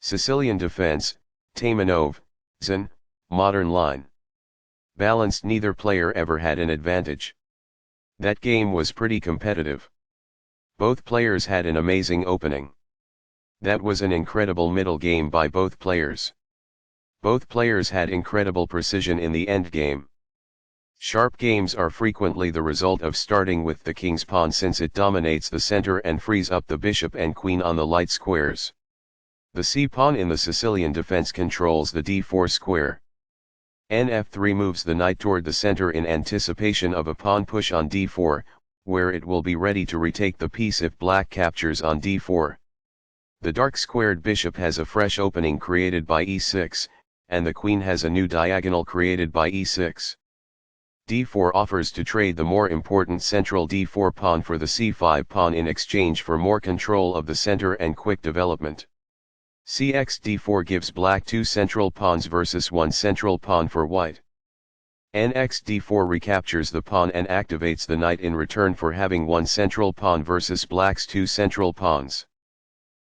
Sicilian defense, Taimanov, Zan, modern line. Balanced, neither player ever had an advantage. That game was pretty competitive. Both players had an amazing opening. That was an incredible middle game by both players. Both players had incredible precision in the end game. Sharp games are frequently the result of starting with the king's pawn, since it dominates the center and frees up the bishop and queen on the light squares. The c-pawn in the Sicilian defense controls the d4 square. Nf3 moves the knight toward the center in anticipation of a pawn push on d4, where it will be ready to retake the piece if black captures on d4. The dark squared bishop has a fresh opening created by e6, and the queen has a new diagonal created by e6. d4 offers to trade the more important central d4 pawn for the c5 pawn in exchange for more control of the center and quick development. Cx d4 gives black 2 central pawns versus 1 central pawn for white. Nx d4 recaptures the pawn and activates the knight in return for having 1 central pawn versus black's 2 central pawns.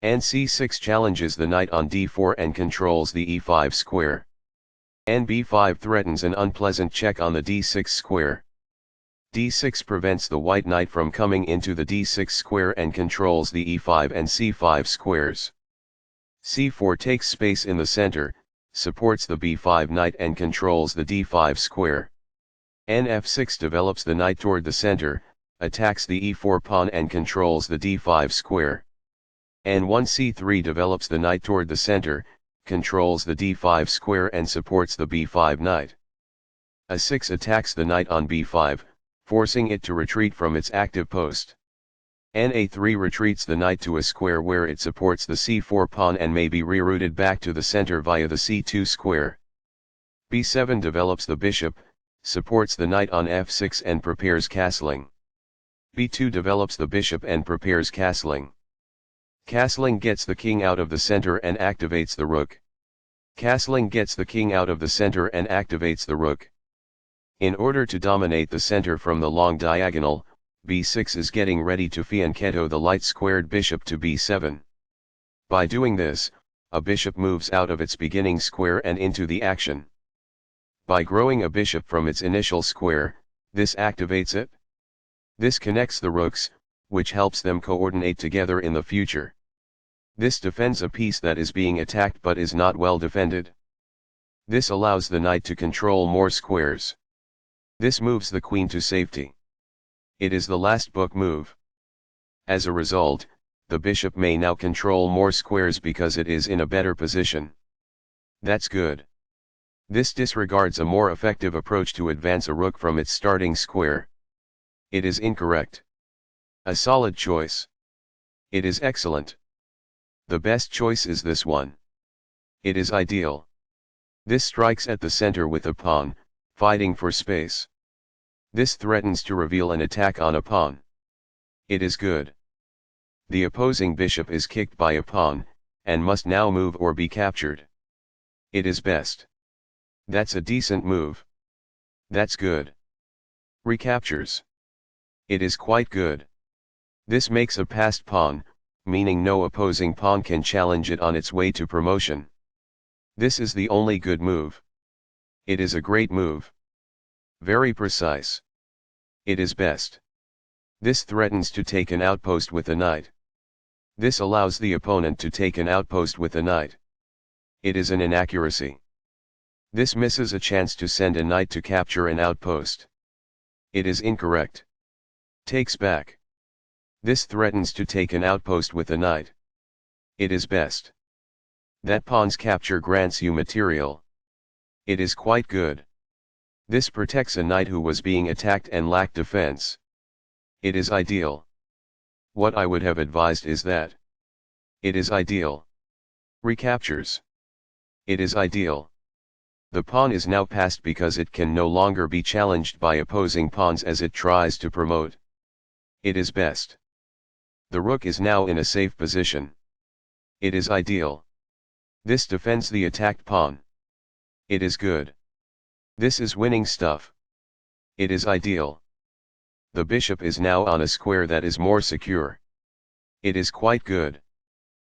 Nc6 challenges the knight on d4 and controls the e5 square. Nb5 threatens an unpleasant check on the d6 square. d6 prevents the white knight from coming into the d6 square and controls the e5 and c5 squares. c4 takes space in the center, supports the b5 knight and controls the d5 square. Nf6 develops the knight toward the center, attacks the e4 pawn and controls the d5 square. N1c3 develops the knight toward the center, controls the d5 square and supports the b5 knight. A6 attacks the knight on b5, forcing it to retreat from its active post. Na3 retreats the knight to a square where it supports the c4 pawn and may be rerouted back to the center via the c2 square. b7 develops the bishop, supports the knight on f6 and prepares castling. b2 develops the bishop and prepares castling. Castling gets the king out of the center and activates the rook. Castling gets the king out of the center and activates the rook. In order to dominate the center from the long diagonal, b6 is getting ready to fianchetto the light squared bishop to b7. By doing this, a bishop moves out of its beginning square and into the action. By growing a bishop from its initial square, this activates it. This connects the rooks, which helps them coordinate together in the future. This defends a piece that is being attacked but is not well defended. This allows the knight to control more squares. This moves the queen to safety. It is the last book move. As a result, the bishop may now control more squares because it is in a better position. That's good. This disregards a more effective approach to advance a rook from its starting square. It is incorrect. A solid choice. It is excellent. The best choice is this one. It is ideal. This strikes at the center with a pawn, fighting for space. This threatens to reveal an attack on a pawn. It is good. The opposing bishop is kicked by a pawn, and must now move or be captured. It is best. That's a decent move. That's good. Recaptures. It is quite good. This makes a passed pawn, meaning no opposing pawn can challenge it on its way to promotion. This is the only good move. It is a great move. Very precise. It is best. This threatens to take an outpost with a knight. This allows the opponent to take an outpost with a knight. It is an inaccuracy. This misses a chance to send a knight to capture an outpost. It is incorrect. Takes back. This threatens to take an outpost with a knight. It is best. That pawn's capture grants you material. It is quite good. This protects a knight who was being attacked and lacked defense. It is ideal. What I would have advised is that. It is ideal. Recaptures. It is ideal. The pawn is now passed because it can no longer be challenged by opposing pawns as it tries to promote. It is best. The rook is now in a safe position. It is ideal. This defends the attacked pawn. It is good. This is winning stuff. It is ideal. The bishop is now on a square that is more secure. It is quite good.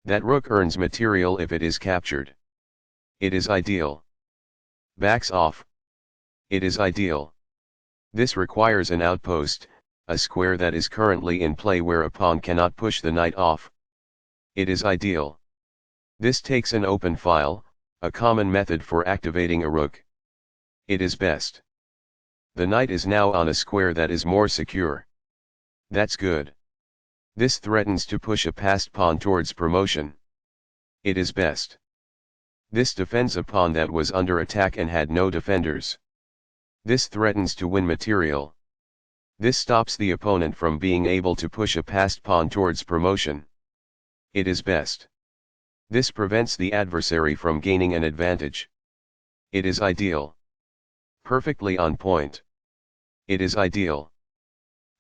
That rook earns material if it is captured. It is ideal. Backs off. It is ideal. This requires an outpost, a square that is currently in play where a pawn cannot push the knight off. It is ideal. This takes an open file, a common method for activating a rook. It is best. The knight is now on a square that is more secure. That's good. This threatens to push a passed pawn towards promotion. It is best. This defends a pawn that was under attack and had no defenders. This threatens to win material. This stops the opponent from being able to push a passed pawn towards promotion. It is best. This prevents the adversary from gaining an advantage. It is ideal. Perfectly on point. It is ideal.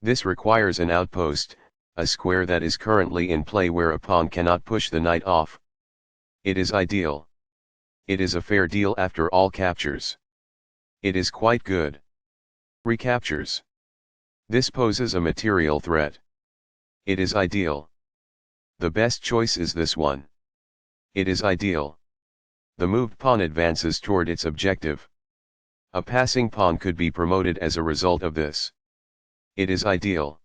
This requires an outpost, a square that is currently in play where a pawn cannot push the knight off. It is ideal. It is a fair deal after all captures. It is quite good. Recaptures. This poses a material threat. It is ideal. The best choice is this one. It is ideal. The moved pawn advances toward its objective. A passing pawn could be promoted as a result of this. It is ideal.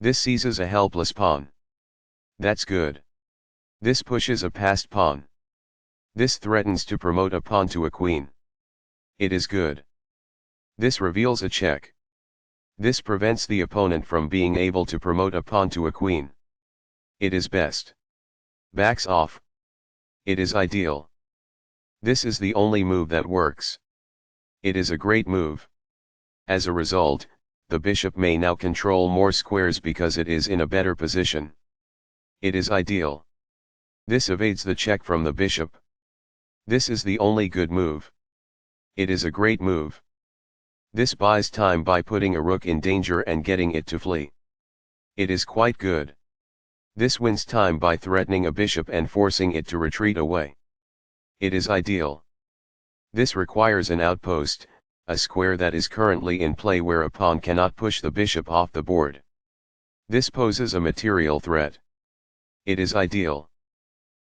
This seizes a helpless pawn. That's good. This pushes a passed pawn. This threatens to promote a pawn to a queen. It is good. This reveals a check. This prevents the opponent from being able to promote a pawn to a queen. It is best. Backs off. It is ideal. This is the only move that works. It is a great move. As a result, the bishop may now control more squares because it is in a better position. It is ideal. This evades the check from the bishop. This is the only good move. It is a great move. This buys time by putting a rook in danger and getting it to flee. It is quite good. This wins time by threatening a bishop and forcing it to retreat away. It is ideal. This requires an outpost, a square that is currently in play where a pawn cannot push the bishop off the board. This poses a material threat. It is ideal.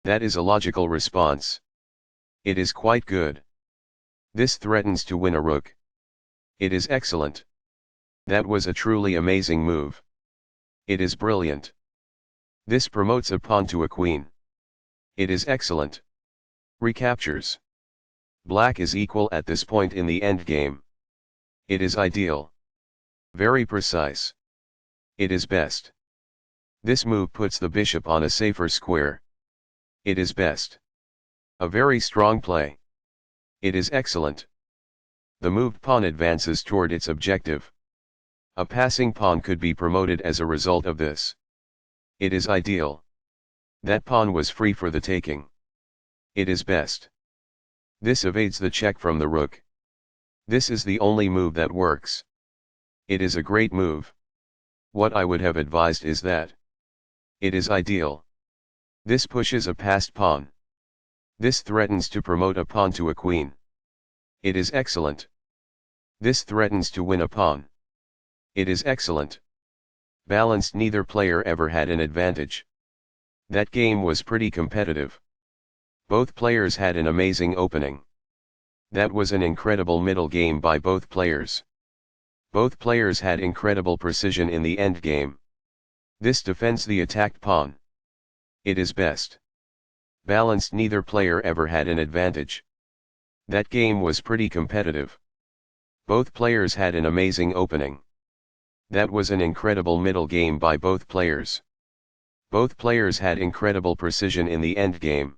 That is a logical response. It is quite good. This threatens to win a rook. It is excellent. That was a truly amazing move. It is brilliant. This promotes a pawn to a queen. It is excellent. Recaptures. Black is equal at this point in the endgame. It is ideal. Very precise. It is best. This move puts the bishop on a safer square. It is best. A very strong play. It is excellent. The moved pawn advances toward its objective. A passing pawn could be promoted as a result of this. It is ideal. That pawn was free for the taking. It is best. This evades the check from the rook. This is the only move that works. It is a great move. What I would have advised is that. It is ideal. This pushes a passed pawn. This threatens to promote a pawn to a queen. It is excellent. This threatens to win a pawn. It is excellent. Balanced. Neither player ever had an advantage. That game was pretty competitive. Both players had an amazing opening. That was an incredible middle game by both players. Both players had incredible precision in the endgame. This defends the attacked pawn. It is best. Balanced. Neither player ever had an advantage. That game was pretty competitive. Both players had an amazing opening. That was an incredible middle game by both players. Both players had incredible precision in the endgame.